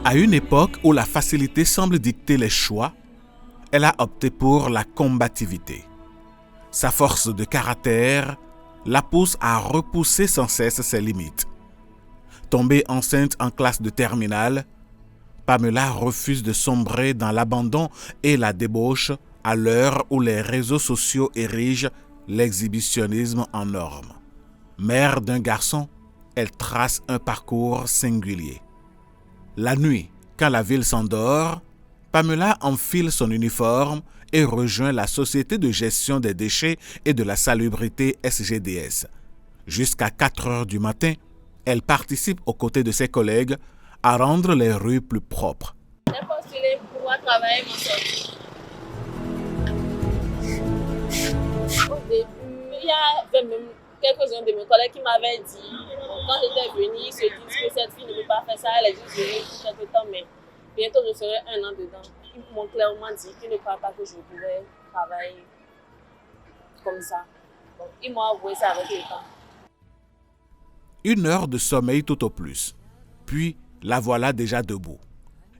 À une époque où la facilité semble dicter les choix, elle a opté pour la combativité. Sa force de caractère la pousse à repousser sans cesse ses limites. Tombée enceinte en classe de terminale, Pamela refuse de sombrer dans l'abandon et la débauche à l'heure où les réseaux sociaux érigent l'exhibitionnisme en norme. Mère d'un garçon, elle trace un parcours singulier. La nuit, quand la ville s'endort, Pamela enfile son uniforme et rejoint la Société de gestion des déchets et de la salubrité SGDS. Jusqu'à 4 heures du matin, elle participe aux côtés de ses collègues à rendre les rues plus propres. J'ai postulé pour pouvoir travailler mon sortie. Au début, il y avait même quelques-uns de mes collègues qui m'avaient dit, quand j'étais venue, ils se disent que cette fille ne peut pas faire ça, elle est juste venue pour quelque temps, mais bientôt je serai 1 an dedans. Ils m'ont clairement dit qu'ils ne croient pas que je pouvais travailler comme ça. Donc, ils m'ont avoué ça avec le temps. 1 heure de sommeil tout au plus. Puis, la voilà déjà debout.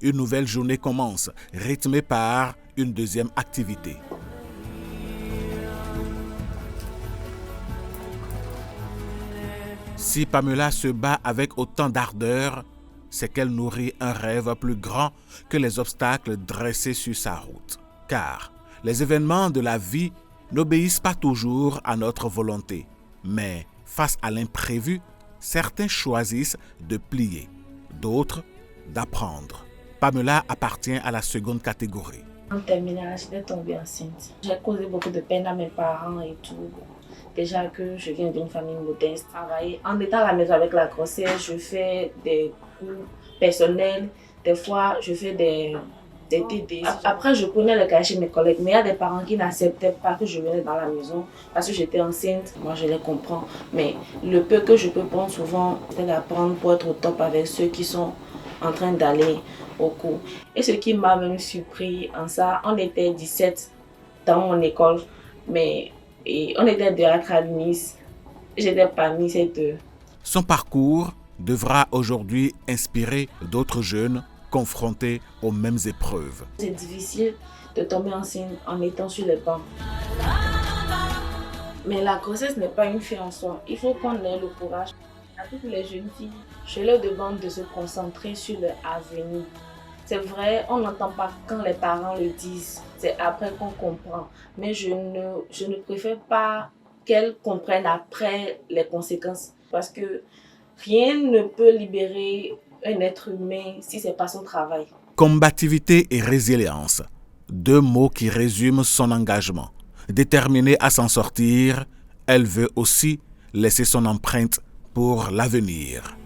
Une nouvelle journée commence, rythmée par une deuxième activité. Si Pamela se bat avec autant d'ardeur, c'est qu'elle nourrit un rêve plus grand que les obstacles dressés sur sa route. Car les événements de la vie n'obéissent pas toujours à notre volonté, mais face à l'imprévu, certains choisissent de plier, d'autres d'apprendre. Pamela appartient à la seconde catégorie. En terminale, j'étais tombée enceinte. J'ai causé beaucoup de peine à mes parents et tout. Déjà que je viens d'une famille modeste, travailler. En étant à la maison avec la grossesse, je fais des cours personnels. Des fois, je fais des TD. Après, je prenais le cachet de mes collègues. Mais il y a des parents qui n'acceptaient pas que je venais dans la maison parce que j'étais enceinte. Moi, je les comprends. Mais le peu que je peux prendre souvent, c'est d'apprendre pour être au top avec ceux qui sont en train d'aller au cours. Et ce qui m'a même surpris en ça, on était 17 dans mon école, mais on était de la Nice. J'étais parmi ces deux. Son parcours devra aujourd'hui inspirer d'autres jeunes confrontés aux mêmes épreuves. C'est difficile de tomber enceinte en étant sur les bancs. Mais la grossesse n'est pas une fin en soi. Il faut qu'on ait le courage. À toutes les jeunes filles, je leur demande de se concentrer sur leur avenir. C'est vrai, on n'entend pas quand les parents le disent, c'est après qu'on comprend. Mais je ne préfère pas qu'elles comprennent après les conséquences. Parce que rien ne peut libérer un être humain si ce n'est pas son travail. Combativité et résilience, 2 mots qui résument son engagement. Déterminée à s'en sortir, elle veut aussi laisser son empreinte pour l'avenir.